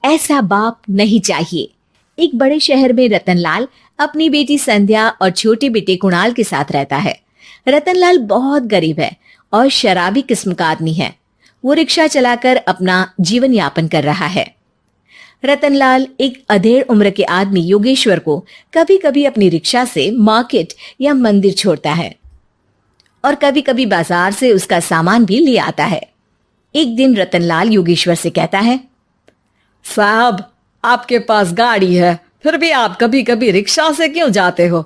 ऐसा बाप नहीं चाहिए। एक बड़े शहर में रतनलाल अपनी बेटी संध्या और छोटे बेटे कुणाल के साथ रहता है। रतनलाल बहुत गरीब है और शराबी किस्म का आदमी है। वो रिक्शा चलाकर अपना जीवन यापन कर रहा है। रतनलाल एक अधेड़ उम्र के आदमी योगेश्वर को कभी कभी अपनी रिक्शा से मार्केट या मंदिर छोड़ता है और कभी कभी बाजार से उसका सामान भी ले आता है। एक दिन रतनलाल योगेश्वर से कहता है, साहब, आपके पास गाड़ी है, फिर भी आप कभी कभी रिक्शा से क्यों जाते हो?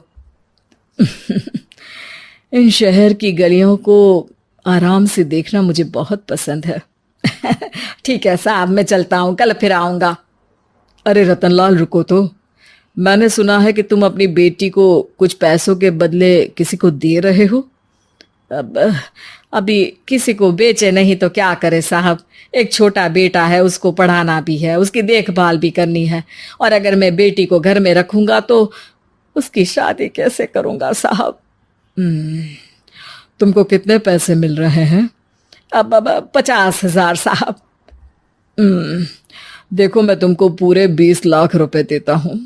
इन शहर की गलियों को आराम से देखना मुझे बहुत पसंद है। ठीक है साहब, मैं चलता हूँ, कल फिर आऊंगा। अरे रतनलाल, रुको तो। मैंने सुना है कि तुम अपनी बेटी को कुछ पैसों के बदले किसी को दे रहे हो। अभी किसी को बेचे नहीं तो क्या करे साहब। एक छोटा बेटा है, उसको पढ़ाना भी है, उसकी देखभाल भी करनी है, और अगर मैं बेटी को घर में रखूंगा तो उसकी शादी कैसे करूंगा साहब। तुमको कितने पैसे मिल रहे हैं? अब 50,000 साहब। देखो, मैं तुमको पूरे 20 लाख रुपए देता हूँ।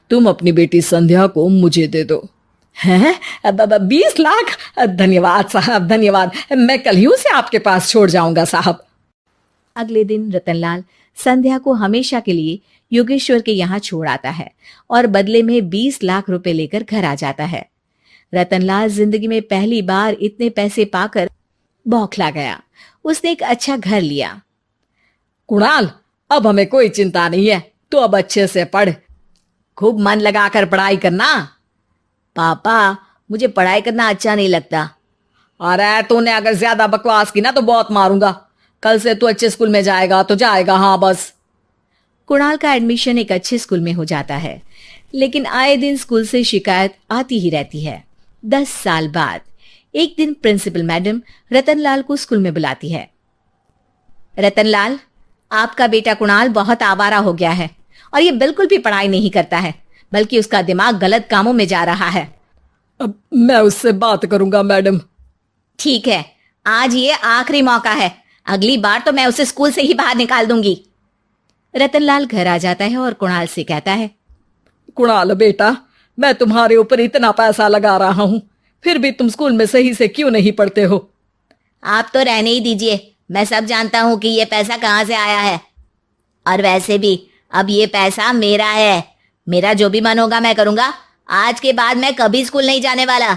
तुम अपनी बेटी संध्या को मुझे दे दो। हैं? अब 20 लाख? धन्यवाद साहब, धन्यवाद। मैं कल ही उसे आपके पास छोड़ जाऊंगा साहब। अगले दिन रतनलाल संध्या को हमेशा के लिए योगेश्वर के यहाँ छोड़ आता है और बदले में 20 लाख रुपए लेकर घर आ जाता है। रतनलाल जिंदगी में पहली बार इतने पैसे पाकर बौखला गया। उसने एक अच्छा घर लिया। कुणाल, अब हमें कोई चिंता नहीं है, तो अब अच्छे से पढ़, खूब मन लगाकर पढ़ाई करना। पापा, मुझे पढ़ाई करना अच्छा नहीं लगता। अरे तूने अगर ज्यादा बकवास की ना तो बहुत मारूंगा। कल से तू अच्छे स्कूल में जाएगा तो जाएगा, हाँ बस। कुणाल का एडमिशन एक अच्छे स्कूल में हो जाता है, लेकिन आए दिन स्कूल से शिकायत आती ही रहती है। 10 साल बाद एक दिन प्रिंसिपल मैडम रतनलाल को स्कूल में बुलाती है। रतनलाल, आपका बेटा कुणाल बहुत आवारा हो गया है और ये बिल्कुल भी पढ़ाई नहीं करता है, बल्कि उसका दिमाग गलत कामों में जा रहा है। अब मैं उससे बात करूंगा मैडम। ठीक है, आज ये आखिरी मौका है, अगली बार तो मैं उसे स्कूल से ही बाहर निकाल दूंगी। रतनलाल घर आ जाता है और कुणाल से कहता है, कुणाल बेटा, मैं तुम्हारे ऊपर इतना पैसा लगा रहा हूं, फिर भी तुम स्कूल में सही से क्यों नहीं पढ़ते हो? आप तो रहने ही दीजिए, मैं सब जानता हूं कि ये पैसा कहां से आया है। और वैसे भी अब ये पैसा मेरा है, मेरा जो भी मन होगा मैं करूंगा। आज के बाद मैं कभी स्कूल नहीं जाने वाला।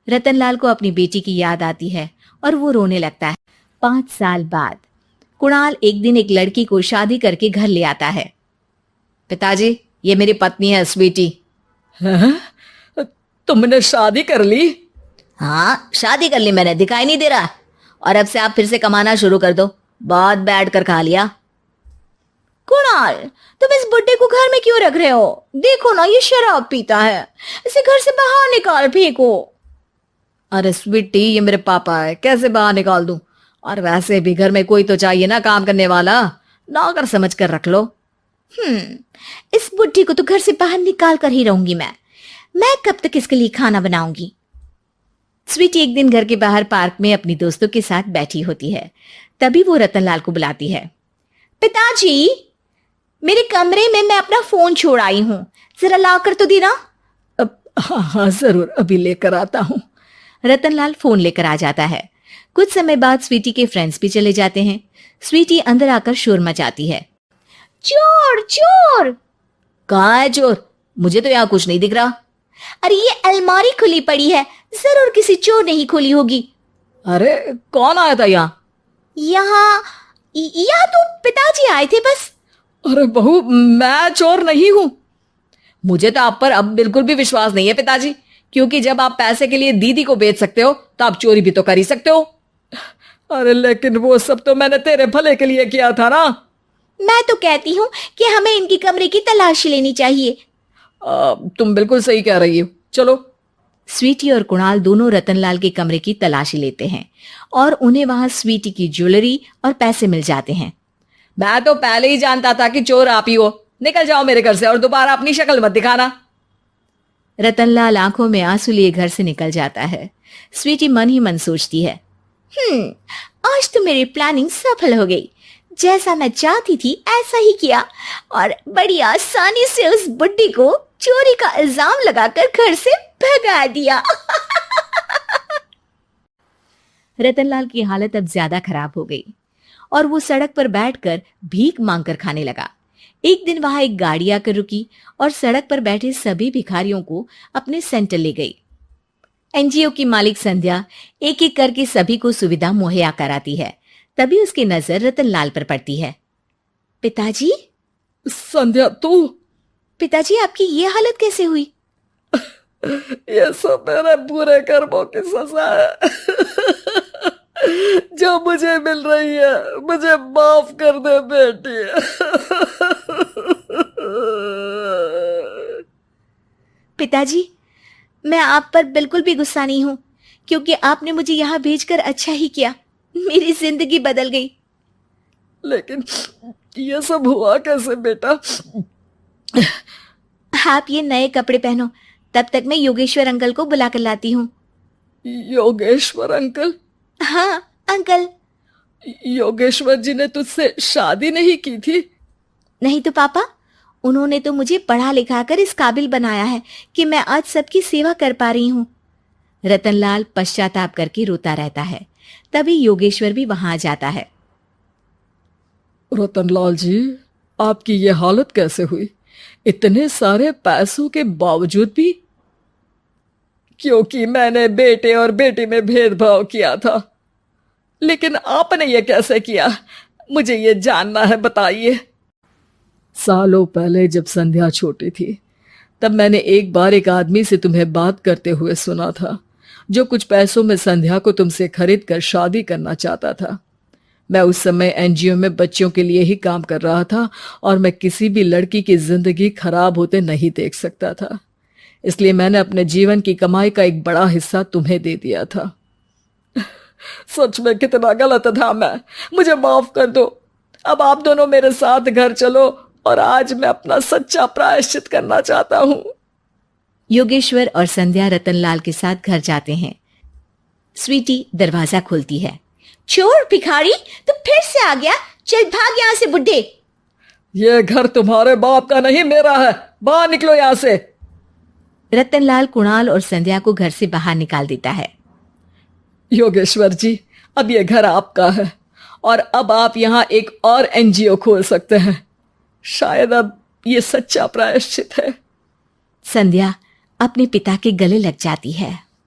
रतनलाल को अपनी बेटी की याद आती है और वो रोने लगता है। 5 साल बाद कुणाल एक दिन एक लड़की को शादी करके घर ले आता है। पिताजी, ये मेरी पत्नी है स्वीटी। तुमने शादी कर ली? हाँ, शादी कर ली मैंने, दिखाई नहीं दे रहा। और अब से आप फिर से कमाना शुरू कर दो, बहुत बैठ कर खा लिया। कुणाल, तुम इस बुड्ढे को घर में क्यों रख रहे हो? देखो ना, ये शराब पीता है, इसे घर से बाहर निकाल फेंको। अरे स्वीटी, ये मेरे पापा है, कैसे बाहर निकाल दूं? और वैसे भी घर में कोई तो चाहिए ना काम करने वाला, नौकर समझ कर रख लो। इस बुड्ढी को तो घर से बाहर निकाल कर ही रहूंगी मैं कब तक इसके लिए खाना बनाऊंगी। स्वीटी एक दिन घर के बाहर पार्क में अपनी दोस्तों के साथ बैठी होती है। तभी वो रतनलाल को बुलाती है। पिताजी, मेरे कमरे में मैं अपना फोन छोड़ आई हूं, जरा लाकर तो देना। हाँ जरूर, अभी लेकर आता हूं। रतनलाल फोन लेकर आ जाता है। कुछ समय बाद स्वीटी के फ्रेंड्स भी चले जाते हैं। स्वीटी अंदर आकर शोर मचाती है। चोर चोर! कहाँ है चोर? मुझे तो यहाँ कुछ नहीं दिख रहा। अरे ये अलमारी खुली पड़ी है, जरूर किसी चोर ने ही खोली होगी। अरे कौन आया था यहाँ? यहाँ तो पिताजी आए थे बस। अरे बहू, मैं चोर नहीं हूं। मुझे तो आप पर अब बिल्कुल भी विश्वास नहीं है पिताजी, क्योंकि जब आप पैसे के लिए दीदी को बेच सकते हो तो आप चोरी भी तो कर ही सकते हो। अरे लेकिन वो सब तो मैंने तेरे भले के लिए किया था ना। मैं तो कहती हूँ कि हमें इनकी कमरे की तलाशी लेनी चाहिए। तुम बिल्कुल सही कह रही हो, चलो। स्वीटी और कुणाल दोनों रतनलाल के कमरे की तलाशी लेते हैं और उन्हें वहां स्वीटी की ज्वेलरी और पैसे मिल जाते हैं। मैं तो पहले ही जानता था कि चोर आप ही हो। निकल जाओ मेरे घर से और दोबारा अपनी शक्ल मत दिखाना। रतनलाल आंखों में आंसू लिए घर से निकल जाता है। स्वीटी मन ही मन सोचती है, आज तो मेरी प्लानिंग सफल हो गई। जैसा मैं चाहती थी ऐसा ही किया और बड़ी आसानी से उस बुड्ढी को चोरी का इल्जाम लगाकर घर से भगा दिया। रतनलाल की हालत अब ज्यादा खराब हो गई और वो सड़क पर बैठकर भीख मांगकर खाने लगा। एक दिन वहां एक गाड़ी आकर रुकी और सड़क पर बैठे सभी भिखारियों को अपने सेंटर ले गई। एनजीओ की मालिक संध्या एक एक करके सभी को सुविधा मुहैया कराती है। तभी उसकी नजर रतनलाल पर पड़ती है। पिताजी, संध्या तू? पिताजी आपकी ये हालत कैसे हुई? ये सब मेरे बुरे कर्मों की सजा है जो मुझे मिल रही है। मुझे माफ कर दे बेटी। पिताजी, मैं आप पर बिल्कुल भी गुस्सा नहीं हूं, क्योंकि आपने मुझे यहां भेजकर अच्छा ही किया। मेरी जिंदगी बदल गई। लेकिन ये सब हुआ कैसे बेटा? आप ये नए कपड़े पहनो, तब तक मैं योगेश्वर अंकल को बुला कर लाती हूँ। योगेश्वर अंकल? हाँ अंकल। योगेश्वर जी ने तुझसे शादी नहीं की थी? नहीं तो पापा, उन्होंने तो मुझे पढ़ा लिखा कर इस काबिल बनाया है कि मैं आज सबकी सेवा कर पा रही हूँ। रतनलाल पश्चाताप करके रोता रहता है। तभी योगेश्वर भी वहां आ जाता है। रतनलाल जी, आपकी ये हालत कैसे हुई? इतने सारे पैसों के बावजूद भी? क्योंकि मैंने बेटे और बेटी में भेदभाव किया था। लेकिन आपने ये कैसे किया? मुझे ये जानना है, बताइए। सालों पहले जब संध्या छोटी थी, तब मैंने एक बार एक आदमी से तुम्हें बात करते हुए सुना था, जो कुछ पैसों में संध्या को तुमसे खरीद कर शादी करना चाहता था। मैं उस समय एनजीओ में बच्चों के लिए ही काम कर रहा था और मैं किसी भी लड़की की जिंदगी खराब होते नहीं देख सकता था। इसलिए मैंने अपने जीवन की कमाई का एक बड़ा हिस्सा तुम्हें दे दिया था। सच में कितना गलत था मैं। मुझे माफ कर दो। अब आप दोनों मेरे साथ घर चलो और आज मैं अपना सच्चा प्रायश्चित करना चाहता हूं। योगेश्वर और संध्या रतनलाल के साथ घर जाते हैं। स्वीटी दरवाजा खोलती है। चोर भिखारी, तू फिर से आ गया? चल भाग यहाँ से बुड्ढे। ये घर तुम्हारे बाप का नहीं, मेरा है। बाहर निकलो यहाँ से। रतनलाल कुणाल और संध्या को घर से बाहर निकाल देता है। योगेश्वर जी, अब ये घर आपका है और अब आप यहाँ एक और एनजीओ खोल सकते हैं। शायद अब ये सच्चा प्रायश्चित है। संध्या अपने पिता के गले लग जाती है।